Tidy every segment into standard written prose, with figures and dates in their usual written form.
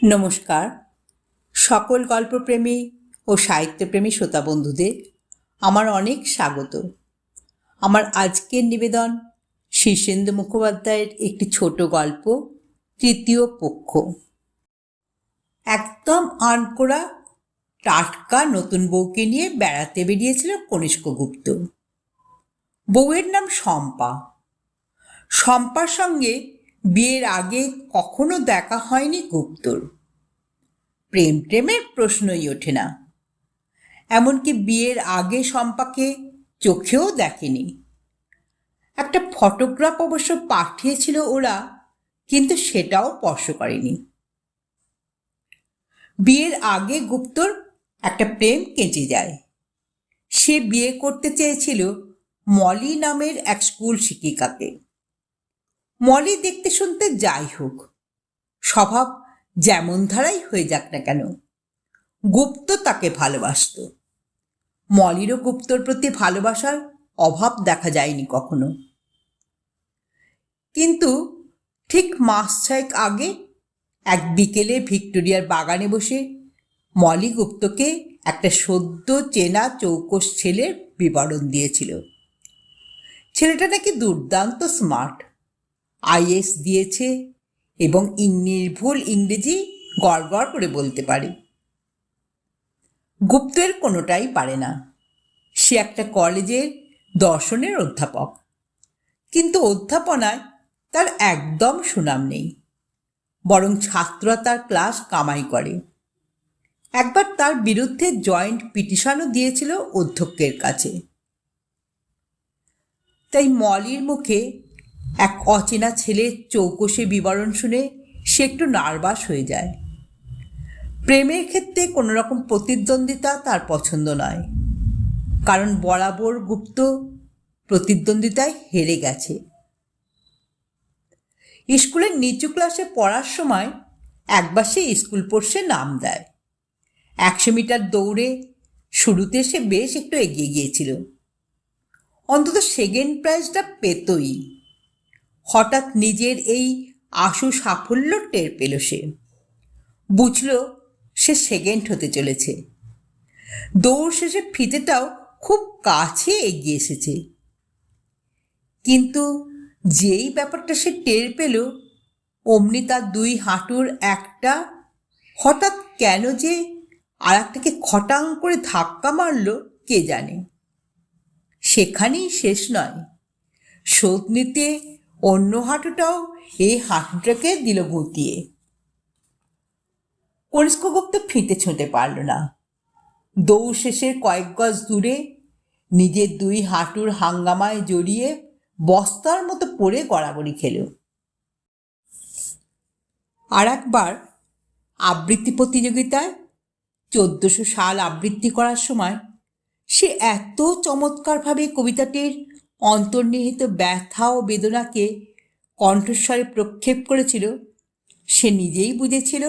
নমস্কার। সকল গল্পপ্রেমী ও সাহিত্যপ্রেমী শ্রোতা বন্ধুদের আমার অনেক স্বাগত। আমার আজকের নিবেদন শীর্ষেন্দু মুখোপাধ্যায়ের একটি ছোট গল্প, তৃতীয় পক্ষ। একদম আনকোড়া টাটকা নতুন বউকে নিয়ে বেড়াতে বেরিয়েছিল কনিষ্ক গুপ্ত। বউয়ের নাম শম্পা। শম্পার সঙ্গে বিয়ের আগে কখনো দেখা হয়নি গুপ্তর। প্রেমের প্রশ্নই ওঠে না। এমনকি বিয়ের আগে শম্পাকে চোখেও দেখেনি। একটা ফটোগ্রাফ অবশ্য পাঠিয়েছিল ওরা, কিন্তু সেটাও স্পর্শ করেনি। বিয়ের আগে গুপ্তর একটা প্রেম কেটে যায়। সে বিয়ে করতে চেয়েছিল মলি নামের এক স্কুল শিক্ষিকাকে। মলি দেখতে শুনতে যাই হোক, স্বভাব যেমন ধারাই হয়ে যাক না কেন, গুপ্ত তাকে ভালোবাসত। মলিরও গুপ্তর প্রতি ভালোবাসার অভাব দেখা যায়নি কখনো। কিন্তু ঠিক মাস ছয়েক আগে এক বিকেলে ভিক্টোরিয়ার বাগানে বসে মলি গুপ্তকে একটা সদ্য চেনা চৌকস ছেলের বিবরণ দিয়েছিল। ছেলেটা নাকি দুর্দান্ত স্মার্ট, আইএস দিয়েছে এবং নির্ভুল ইংরেজি গড়গড় করে বলতে পারে। গুপ্তের কোনোটাই পারে না। সে একটা কলেজের দর্শনের অধ্যাপক, কিন্তু অধ্যাপনায় তার একদম সুনাম নেই, বরং ছাত্ররা তার ক্লাস কামাই করে। একবার তার বিরুদ্ধে জয়েন্ট পিটিশনও দিয়েছিল অধ্যক্ষের কাছে। তাই মলির মুখে এক অচেনা ছেলের চৌকসে বিবরণ শুনে সে একটু নার্ভাস হয়ে যায়। প্রেমের ক্ষেত্রে কোনো রকম প্রতিদ্বন্দ্বিতা তার পছন্দ নয়, কারণ বরাবর গুপ্ত প্রতিদ্বন্দ্বিতায় হেরে গেছে। স্কুলের নিচু ক্লাসে পড়ার সময় একবার সে স্কুল স্পোর্টসে নাম দেয়। 100 মিটার দৌড়ে শুরুতে সে বেশ একটু এগিয়ে গিয়েছিল, অন্তত সেকেন্ড প্রাইজটা পেতই। হঠাৎ নিজের এই আশু সাফল্য টের পেল সে। বুঝল সে সেকেন্ড হতে চলেছে। দৌড় শেষে ফিতেটাও খুব কাছে এগিয়ে এসেছে। কিন্তু যেই ব্যাপারটা সে টের পেল, অমনি তার দুই হাঁটুর একটা হঠাৎ কেন যে আর একটাকে খটাং করে ধাক্কা মারল কে জানে। সেখানেই শেষ নয়, শোধ নিতে অন্য হাঁটুটাও এই হাঁটুটাকে দিল গুঁতিয়ে। কনিষ্কগুপ্ত ফিতে ছুঁতে পারল না। দৌড় শেষের কয়েক গজ দূরে নিজের দুই হাঁটুর হাঙ্গামায় জড়িয়ে বস্তার মতো পড়ে গড়াগড়ি খেল। আর একবার আবৃত্তি প্রতিযোগিতায় 1400 সাল আবৃত্তি করার সময় সে এত চমৎকারভাবে কবিতাটির অন্তর্নিহিত ব্যথা ও বেদনাকে কণ্ঠস্বরে প্রক্ষেপ করেছিল, সে নিজেই বুঝেছিল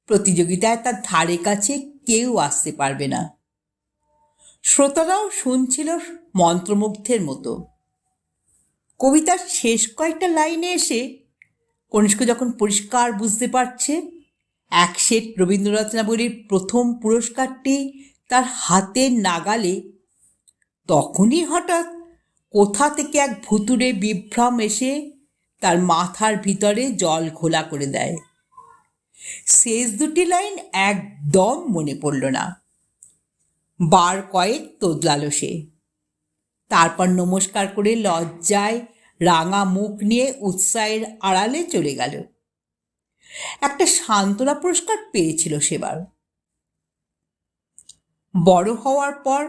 প্রতিযোগিতায় তার ধারে কাছে কেউ আসতে পারবে না। শ্রোতারাও শুনছিল মন্ত্রমুগ্ধের মতো। কবিতার শেষ কয়েকটা লাইনে এসে কনিষ্ক যখন পরিষ্কার বুঝতে পারছে এক সেট রবীন্দ্রনাথ নাবলীর প্রথম পুরস্কারটি তার হাতের নাগালে, তখনই হঠাৎ কোথা থেকে এক ভুতুড়ে বিভ্রম এসে তার মাথার ভিতরে জল ঘোলা করে দেয়। শেষ দুটি লাইন একদম মনে পড়ল না। বার কয়েক তোদলালো সে। তারপর নমস্কার করে লজ্জায় রাঙা মুখ নিয়ে উৎসাহের আড়ালে চলে গেল। একটা সান্ত্বনা পুরস্কার পেয়েছিল সেবার। বড় হওয়ার পর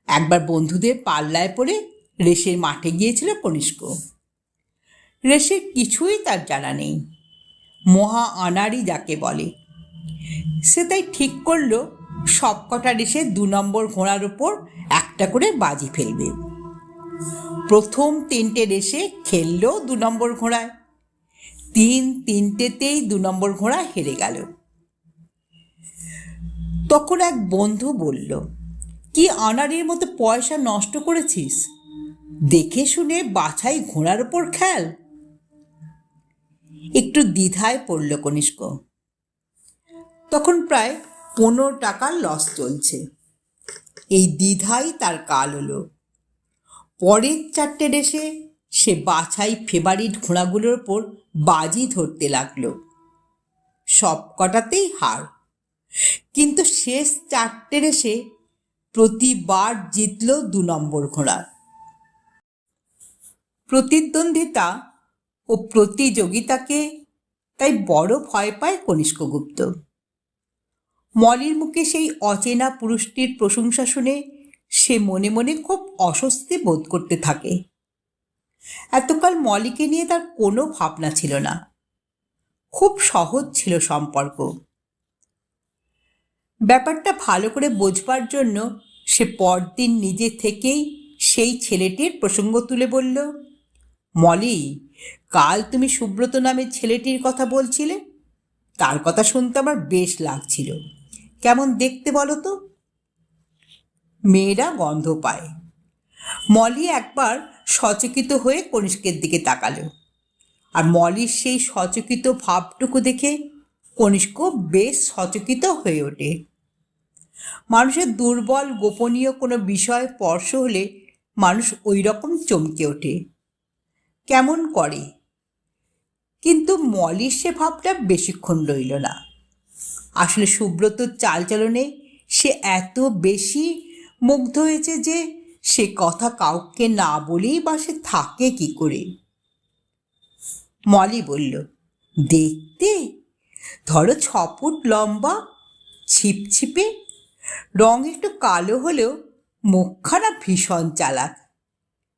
একবার বন্ধুদের পাল্লায় পড়ে রেসের মাঠে গিয়েছিল কনিষ্ক। রেসের কিছুই তার জানা নেই, মহা আনাড়ি যাকে বলে। সে তাই ঠিক করল সবকটা রেসে 2 নম্বর ঘোড়ার ওপর একটা করে বাজি ফেলবে। প্রথম 3টে রেসে খেলল 2 নম্বর ঘোড়ায়। 3টেতেই 2 নম্বর ঘোড়া হেরে গেল। তখন এক বন্ধু বলল, কি আনাড়ির মতো পয়সা নষ্ট করেছিস, দেখে শুনে বাছাই ঘোড়ার ওপর খেল। একটু দ্বিধায় পড়ল কনিষ্ক। তখন প্রায় 15 টাকার লস চলছে। এই দ্বিধাই তার কাল হলো। পরের 4টে রেসে সে বাছাই ফেভারিট ঘোড়াগুলোর ওপর বাজি ধরতে লাগলো। সব কটাতেই হার, কিন্তু শেষ 4টে রেসে প্রতিবার জিতল 2 নম্বর ঘোড়া। প্রতিদ্বন্দ্বিতা ও প্রতিযোগিতাকে তাই বড় ভয় পায় কনিষ্কগুপ্ত। মলির মুখে সেই অচেনা পুরুষটির প্রশংসা শুনে সে মনে মনে খুব অস্বস্তি বোধ করতে থাকে। এতকাল মলিকে নিয়ে তার কোনো ভাবনা ছিল না, খুব সহজ ছিল সম্পর্ক। ব্যাপারটা ভালো করে বোঝবার জন্য সে পরদিন নিজে থেকেই সেই ছেলেটির প্রসঙ্গ তুলে বলল, মলি, কাল তুমি সুব্রত নামের ছেলেটির কথা বলছিলে, তার কথা শুনতে আমার বেশ লাগছিল। কেমন দেখতে বলো তো? মেয়েরা গন্ধ পায়। মলি একবার সচকিত হয়ে কনিষ্কের দিকে তাকালো, আর মলির সেই সচকিত ভাবটুকু দেখে কনিষ্ক বেশ সচকিত হয়ে ওঠে। মানুষের দুর্বল গোপনীয় কোনো বিষয় স্পর্শ হলে মানুষ ওই রকম চমকে ওঠে, কেমন করে। কিন্তু মলির সে ভাবটা বেশিক্ষণ রইল না। আসলে সুব্রতর চালচলনে সে এত বেশি মুগ্ধ হয়েছে যে সে কথা কাউকে না বলেই বা সে থাকে কি করে। মলি বলল, দেখতে ধরো 6 ফুট লম্বা, ছিপছিপে, রং একটু কালো হলেও মুখখানা ভীষণ চালাক,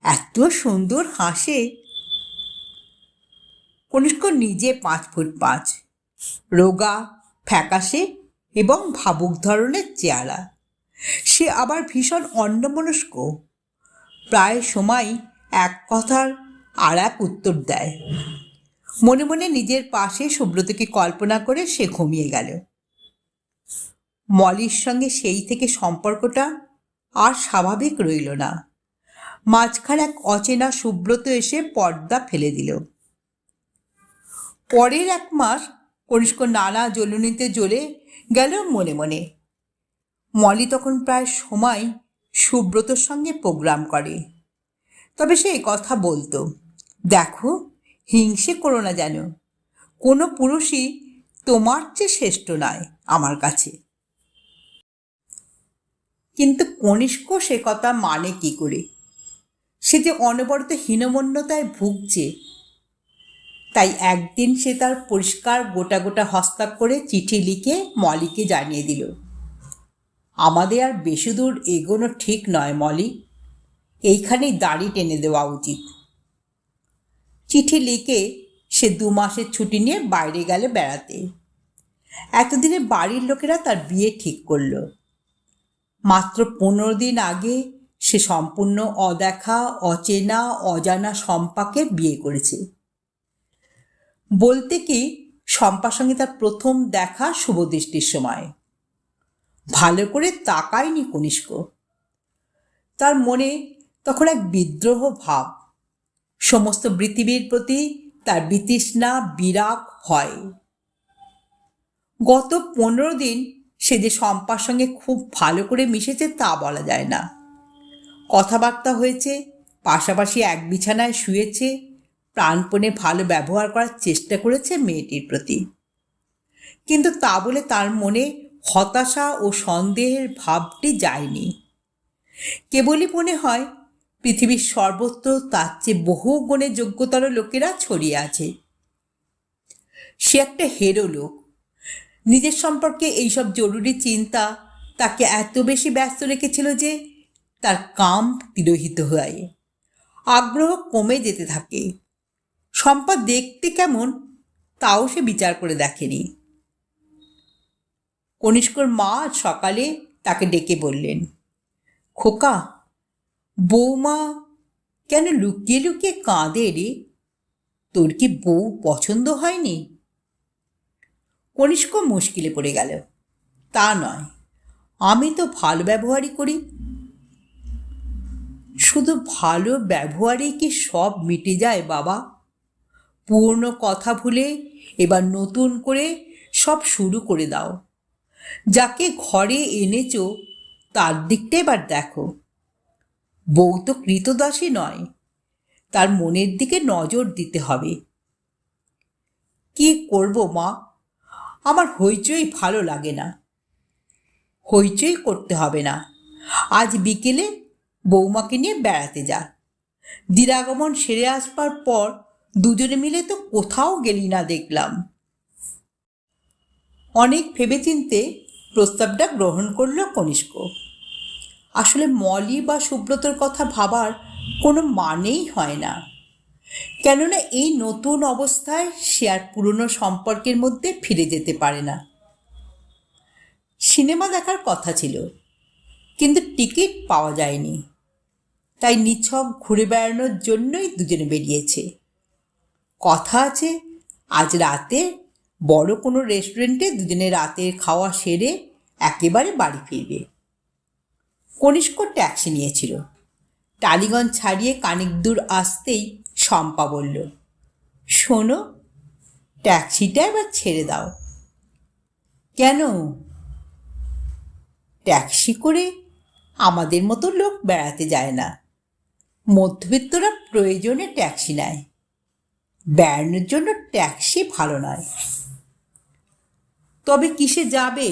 এত সুন্দর হাসে। কনিষ্ক নিজে 5 ফুট 5, রোগা, ফ্যাকাশে এবং ভাবুক ধরনের চেহারা। সে আবার ভীষণ অন্যমনস্ক, প্রায় সময় এক কথার আর এক উত্তর দেয়। মনে মনে নিজের পাশে সুব্রতকে কল্পনা করে সে ঘুমিয়ে গেল। মলির সঙ্গে সেই থেকে সম্পর্কটা আর স্বাভাবিক রইল না। মাঝখানে এক অচেনা সুব্রত এসে পর্দা ফেলে দিল। পরের 1 মাস কনিষ্ক নানা জ্বলুনিতে জ্বলে গেল মনে মনে। মলি তখন প্রায় সময় সুব্রতর সঙ্গে প্রোগ্রাম করে। তবে সে কথা বলতো, দেখো, হিংসে করো না যেন, কোনো পুরুষই তোমার চেয়ে শ্রেষ্ঠ নয় আমার কাছে। কিন্তু কনিষ্ক সে কথা মানে কি করে? সে যে অনবরত হীনমন্যতায় ভুগছে। তাই একদিন সে তার পরিষ্কার গোটা গোটা হস্তাক্ষরে চিঠি লিখে মলিকে জানিয়ে দিল, আমাদের আর বেশি দূর এগোনো ঠিক নয় মলি, এইখানেই দাড়ি টেনে দেওয়া উচিত। চিঠি লিখে সে 2 মাসের ছুটি নিয়ে বাইরে গেল বেড়াতে। এতদিনে বাড়ির লোকেরা তার বিয়ে ঠিক করল। মাত্র 15 দিন আগে সে সম্পূর্ণ অদেখা, অচেনা, অজানা শম্পাকে বিয়ে করেছে। বলতে কি, শম্পার সঙ্গে তার প্রথম দেখা শুভদৃষ্টির সময়। ভালো করে তাকায়নি কনিষ্ক। তার মনে তখন এক বিদ্রোহ ভাব, সমস্ত পৃথিবীর প্রতি তার বিতৃষ্ণা, বিরাগ হয়। গত 15 দিন সে যে শম্পার সঙ্গে খুব ভালো করে মিশেছে তা বলা যায় না। কথাবার্তা হয়েছে, পাশাপাশি এক বিছানায় শুয়েছে, প্রাণপণে ভালো ব্যবহার করার চেষ্টা করেছে মেয়েটির প্রতি। কিন্তু তা বলে তার মনে হতাশা ও সন্দেহের ভাবটি যায়নি। কেবলই মনে হয় পৃথিবীর সর্বত্র তার চেয়ে বহু গুণে যোগ্যতর লোকেরা ছড়িয়ে আছে। সে একটা হেরো লোক। নিজের সম্পর্কে এইসব জরুরি চিন্তা তাকে এত বেশি ব্যস্ত রেখেছিল যে তার কাম তিরোহিত হয়, আগ্রহ কমে যেতে থাকে। শম্পা দেখতে কেমন তাও সে বিচার করে দেখেনি। কনিষ্কর মা সকালে তাকে ডেকে বললেন, খোকা, বৌমা কেন লুকিয়ে লুকিয়ে কাঁদে রে? তোর কি বউ পছন্দ হয়নি? কনিষ্ক মুশকিলে পড়ে গেল। তা নয়, আমি তো ভালো ব্যবহারই করি। শুধু ভালো ব্যবহারে কি সব মিটে যায় বাবা? পুরনো কথা ভুলে এবার নতুন করে সব শুরু করে দাও। যাকে ঘরে এনেছ তার দিকটা এবার দেখো। বউ তো কৃতদাসী নয়, তার মনের দিকে নজর দিতে হবে। কি করব মা, আমার হইচই ভালো লাগে না। হইচই করতে হবে না, আজ বিকেলে বৌমাকে নিয়ে বেড়াতে যা। দিরাগমন সেরে আসবার পর দুজনে মিলে তো কোথাও গেলি না দেখলাম। অনেক ভেবেচিন্তে প্রস্তাবটা গ্রহণ করল কনিষ্ক। আসলে মলি বা সুব্রতর কথা ভাবার কোনো মানেই হয় না, কেননা এই নতুন অবস্থায় সে আর পুরনো সম্পর্কের মধ্যে ফিরে যেতে পারে না। সিনেমা দেখার কথা ছিল, কিন্তু টিকিট পাওয়া যায়নি, তাই নিছক ঘুরে বেড়ানোর জন্যই দুজনে বেরিয়েছে। কথা আছে আজ রাতে বড় কোনো রেস্টুরেন্টে দুজনে রাতের খাওয়া সেরে একেবারে বাড়ি ফিরবে। কনিষ্ক ট্যাক্সি নিয়েছিল। টালিগঞ্জ ছাড়িয়ে খানিক দূর আসতেই শম্পা বলল, শোনো, ট্যাক্সিটা এবার ছেড়ে দাও। কেন? ট্যাক্সি করে আমাদের মতো লোক বেড়াতে যায় না। মধ্যবিত্তরা প্রয়োজনে ট্যাক্সি নেয়, বেড়ানোর জন্য ট্যাক্সি ভালো নয়। তবে কিসে যাবে?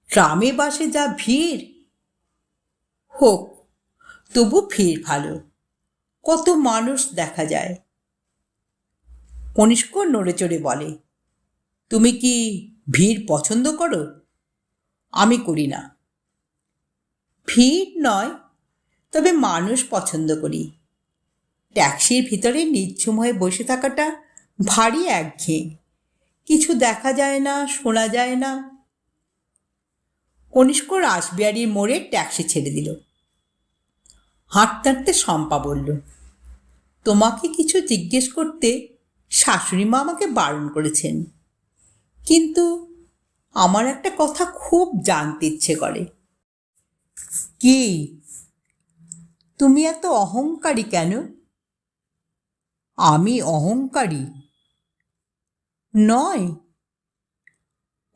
ট্রামে বাসে যা ভিড়। হোক, তবু ভিড় ভালো, কত মানুষ দেখা যায়। কনিষ্ক নড়ে চড়ে বলে, তুমি কি ভিড় পছন্দ করো? আমি করি না। ভিড় নয়, তবে মানুষ পছন্দ করি। ট্যাক্সির ভিতরে নিঝুম হয়ে বসে থাকাটা ভারী একঘেয়ে, কিছু দেখা যায় না, শোনা যায় না। কনিষ্ক রাসবিহারীর মোড়ে ট্যাক্সি ছেড়ে দিল। হাঁটতে হাঁটতে শম্পা বলল, তোমাকে কিছু জিজ্ঞেস করতে শাশুড়ি মা আমাকে বারণ করেছেন, কিন্তু আমার একটা কথা খুব জানতে ইচ্ছে করে। কি? তুমি এত অহংকারী কেন? আমি অহংকারী নয়।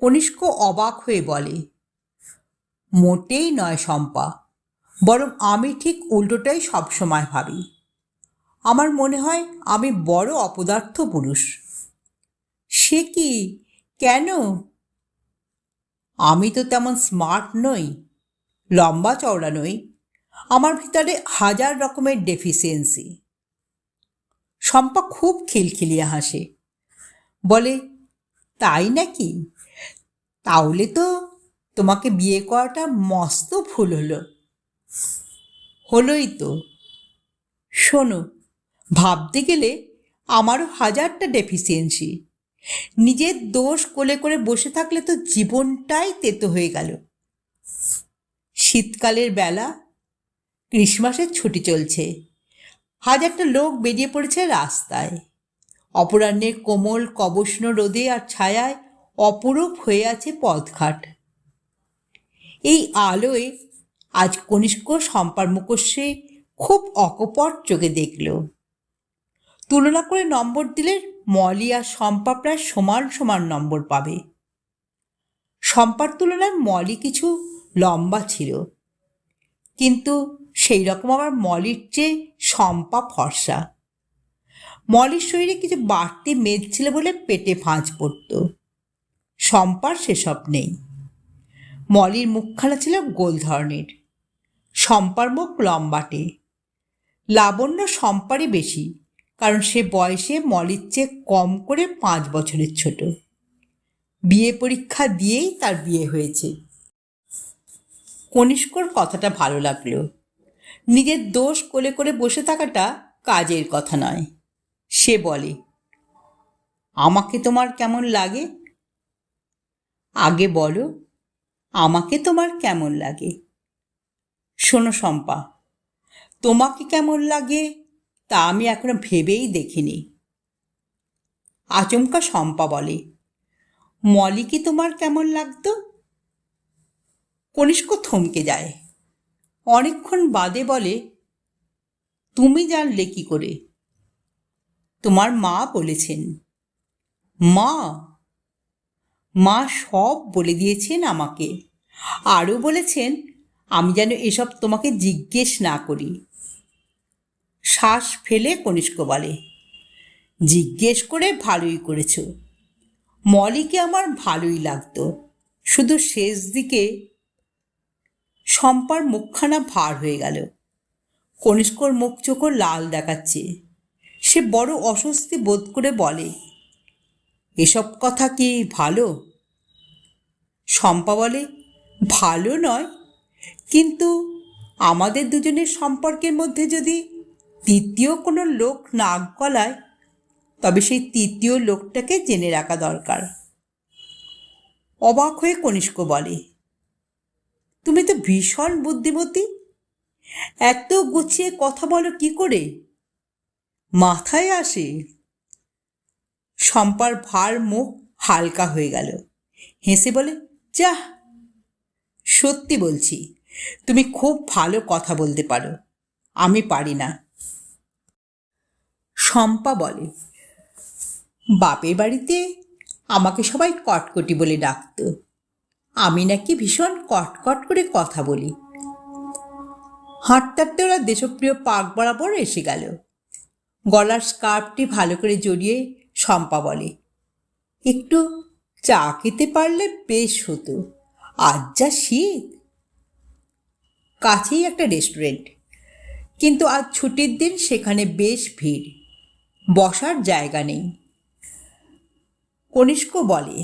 কনিষ্ক অবাক হয়ে বলে, মোটেই নয় শম্পা, বরং আমি ঠিক উল্টোটাই সবসময় ভাবি। আমার মনে হয় আমি বড় অপদার্থ পুরুষ। সে কি? কেন? আমি তো তেমন স্মার্ট নই, লম্বা চওড়া নই, আমার ভিতরে হাজার রকমের ডেফিসিয়েন্সি। শম্পা খুব খিলখিলিয়ে হাসে, বলে, তাই নাকি? তাহলে তো তোমাকে বিয়ে করাটা মস্ত ভুল হলো। হলোই তো। শোনো, ভাবতে গেলে আমারও হাজারটা ডেফিসিয়েন্সি। নিজের দোষ কোলে করে বসে থাকলে তো জীবনটাই তেতো হয়ে গেল। শীতকালের বেলা, ক্রিসমাসের ছুটি চলছে, হাজারটা লোক বেরিয়ে পড়েছে রাস্তায়। অপরাহ্নের কোমল কবষ্ণ রোদে আর ছায়ায় অপরূপ হয়ে আছে পথঘাট। এই আলোয় আজ কনিষ্ক শম্পার মুখশ্রী খুব অকপট চোখে দেখল। তুলনা করে নম্বর দিলে মলি আর শম্পা প্রায় সমান সমান নম্বর পাবে। শম্পার তুলনায় মলি কিছু লম্বা ছিল, কিন্তু সেই রকম আবার মলির চেয়ে শম্পা ফর্সা। মলির শরীরে কিছু বাড়তি মেদ ছিল বলে পেটে ভাঁজ পড়ত, শম্পার সেসব নেই। মলির মুখখানা ছিল গোল ধরনের, শম্পার মুখ লম্বাটে। লাবণ্য শম্পারই বেশি, কারণ সে বয়সে মলির চেয়ে কম করে 5 বছরের ছোট। বিয়ে পরীক্ষা দিয়েই তার বিয়ে হয়েছে। কনিষ্কর কথাটা ভালো লাগলো। নিজের দোষ কোলে করে বসে থাকাটা কাজের কথা নয়। সে বলে, আমাকে তোমার কেমন লাগে? আগে বলো, আমাকে তোমার কেমন লাগে? শোনো শম্পা, তোমাকে কেমন লাগে তা আমি এখনো ভেবেই দেখিনি। আচমকা শম্পা বলে, মলি কি তোমার কেমন লাগতো? কনিষ্ক থমকে যায়, অনেকক্ষণ বাদে বলে, তুমি জানলে কি করে? তোমার মা বলেছেন। মা? মা সব বলে দিয়েছেন আমাকে, আরও বলেছেন আমি যেন এসব তোমাকে জিজ্ঞেস না করি। শ্বাস ফেলে কনিষ্ক বলে, জিজ্ঞেস করে ভালোই করেছ। মলিকে আমার ভালোই লাগতো, শুধু শেষ দিকে শম্পার মুখখানা ভার হয়ে গেল। কনিষ্কর মুখ চোখও লাল দেখাচ্ছে। সে বড় অস্বস্তি বোধ করে বলে, এসব কথা কি ভালো? শম্পা বলে, ভালো নয়, কিন্তু আমাদের দুজনের সম্পর্কের মধ্যে যদি তৃতীয় কোনো লোক নাক গলায়, তবে সেই তৃতীয় লোকটাকে জেনে রাখা দরকার। অবাক হয়ে কনিষ্ক বলে, তুমি তো ভীষণ বুদ্ধিমতী, এত গুছিয়ে কথা বলো কি করে? মাথায় আসে? শম্পার ভার মুখ হালকা হয়ে গেল। হেসে বলে, যাহ, সত্যি বলছি, তুমি খুব ভালো কথা বলতে পারো, আমি পারি না। শম্পা বলে, বাপের বাড়িতে আমাকে সবাই কটকটি বলে ডাকত। আমি নাকি ভীষণ কটকট করে কথা বলি। হাঁটতে হাঁটতে ওরা দেশপ্রিয় পার্ক বরাবর এসে গেল। গলার স্কার্ফটি ভালো করে জড়িয়ে শম্পা বলে, একটু চা খেতে পারলে বেশ হতো, আজ যা শীত। কাছেই একটা রেস্টুরেন্ট, কিন্তু আজ ছুটির দিন, সেখানে বেশ ভিড়, বসার জায়গা নেই। কনিষ্ক বলে,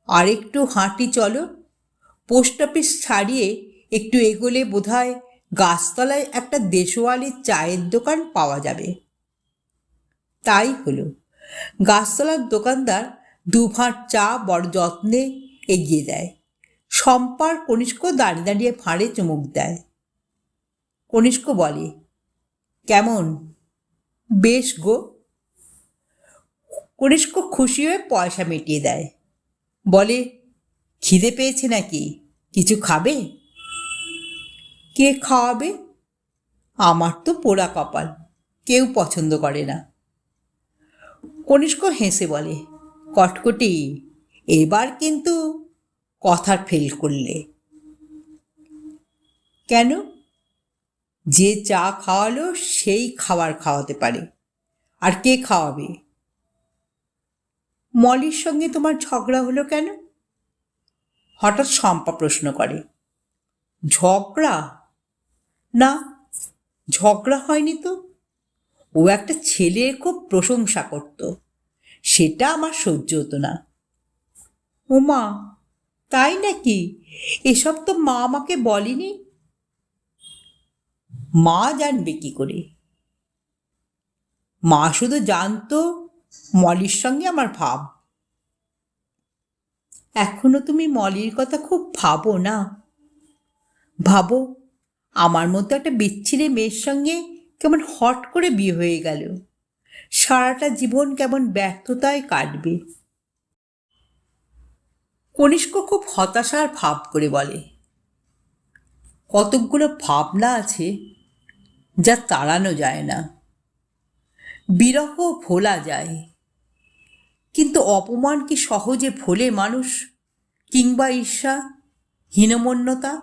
আর একটু হাঁটি চলো। পোস্ট অফিস ছাড়িয়ে একটু এগোলে বোধহয় গাছতলায় একটা দেশওয়ালির চায়ের দোকান পাওয়া যাবে। তাই হলো। গাছতলার দোকানদার দুভাঁড় চা বড় যত্নে এগিয়ে দেয়। শম্পার কনিষ্ক দাঁড়িয়ে দাঁড়িয়ে ভাঁড়ে চুমুক দেয়। কনিষ্ক বলে, কেমন? বেশ গো। কনিষ্ক খুশি হয়ে পয়সা মিটিয়ে দেয়। বলে, খিদে পেয়েছে নাকি? কিছু খাবে? কে খাওয়াবে? আমার তো পোড়া কপাল, কেউ পছন্দ করে না। কনিষ্ক হেসে বলে, কটকটি, এবার কিন্তু কথার ফেল করলে। কেন? যে চা খাওয়ালো সেই খাবার খাওয়াতে পারে, আর কে খাওয়াবে? মলির সঙ্গে তোমার ঝগড়া হলো কেন? হঠাৎ শম্পা প্রশ্ন করে। ঝগড়া? না, ঝগড়া হয়নি তো। ও একটা ছেলের খুব প্রশংসা করত, সেটা আমার সহ্য হতো না। ওমা, তাই নাকি? এসব তো মা আমাকে বলেনি। মা জানবে কি করে? মা শুধু জানতো মলির সঙ্গে আমার ভাব। এখনো তুমি মলির কথা খুব ভাবো না? ভাবো, আমার মতো একটা বিচ্ছিরি মেয়ের সঙ্গে কেমন হট করে বিয়ে হয়ে গেল, সারাটা জীবন কেমন ব্যর্থতায় কাটবে। কনিষ্ক খুব হতাশার ভাব করে বলে, কতকগুলো ভাবনা আছে যা তাড়ানো যায় না। বিরহ ভোলা যায়, কিন্তু অপমান কি সহজে ভোলে মানুষ? কিংবা ঈর্ষা, হীনমন্যতা?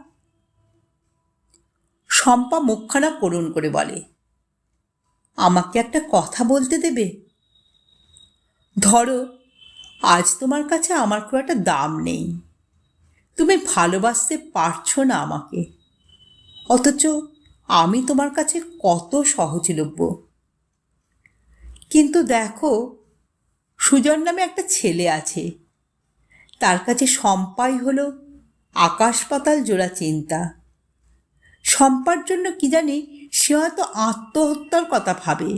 শম্পা মুখখানা করুণ করে বলে, আমাকে একটা কথা বলতে দেবে? ধরো, আজ তোমার কাছে আমার খুব একটা দাম নেই, তুমি ভালোবাসতে পারছো না আমাকে, অথচ আমি তোমার কাছে কত সহজলভ্য। কিন্তু দেখো, সুজন নামে একটা ছেলে আছে, তার কাছে শম্পাই হলো আকাশ পাতাল জোড়া চিন্তা। শম্পার জন্য কি জানি সে হয়তো আত্মহত্যার কথা ভাবে।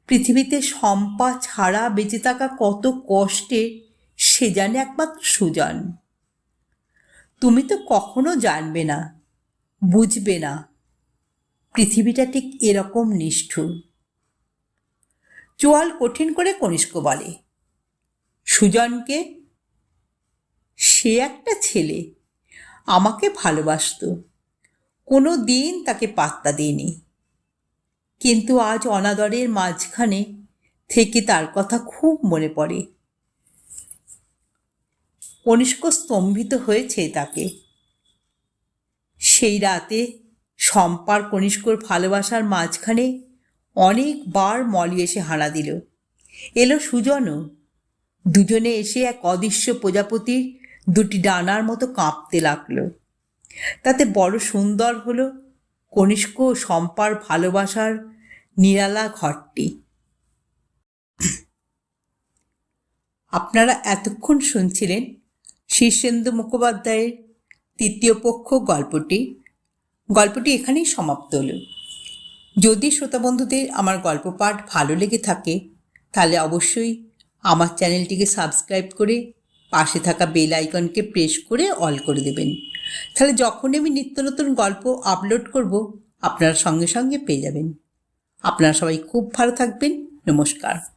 পৃথিবীতে শম্পা ছাড়া বেঁচে থাকা কত কষ্টে সে জানে একমাত্র সুজন। তুমি তো কখনো জানবে না, বুঝবে না, পৃথিবীটা ঠিক এরকম নিষ্ঠুর। চোয়াল কঠিন করে কনিষ্ক বলে, সুজনকে? সে একটা ছেলে, আমাকে ভালোবাসতো, কোনো দিন তাকে পাত্তা দিইনি, কিন্তু আজ অনাদরের মাঝখানে থেকে তার কথা খুব মনে পড়ে। কনিষ্ক স্তম্ভিত হয়েছে তাকে। সেই রাতে শম্পার কনিষ্কর ভালোবাসার মাঝখানে অনেকবার মলি এসে হানা দিল। এলো সুজনও। দুজনে এসে এক অদৃশ্য প্রজাপতির দুটি ডানার মতো কাঁপতে লাগলো। তাতে বড় সুন্দর হলো কনিষ্ক ও শম্পার ভালোবাসার নিরালা ঘরটি। আপনারা এতক্ষণ শুনছিলেন শীর্ষেন্দু মুখোপাধ্যায়ের তৃতীয় পক্ষ গল্পটি এখানেই সমাপ্ত হলো। যদি শ্রোতা বন্ধুদের আমার গল্প পাঠ ভালো লেগে থাকে তাহলে অবশ্যই আমার চ্যানেলটিকে সাবস্ক্রাইব করে পাশে থাকা বেল আইকনকে প্রেস করে অল করে দেবেন। তাহলে যখনই আমি নিত্য নতুন গল্প আপলোড করব আপনারা সঙ্গে সঙ্গে পেয়ে যাবেন। আপনারা সবাই খুব ভালো থাকবেন। নমস্কার।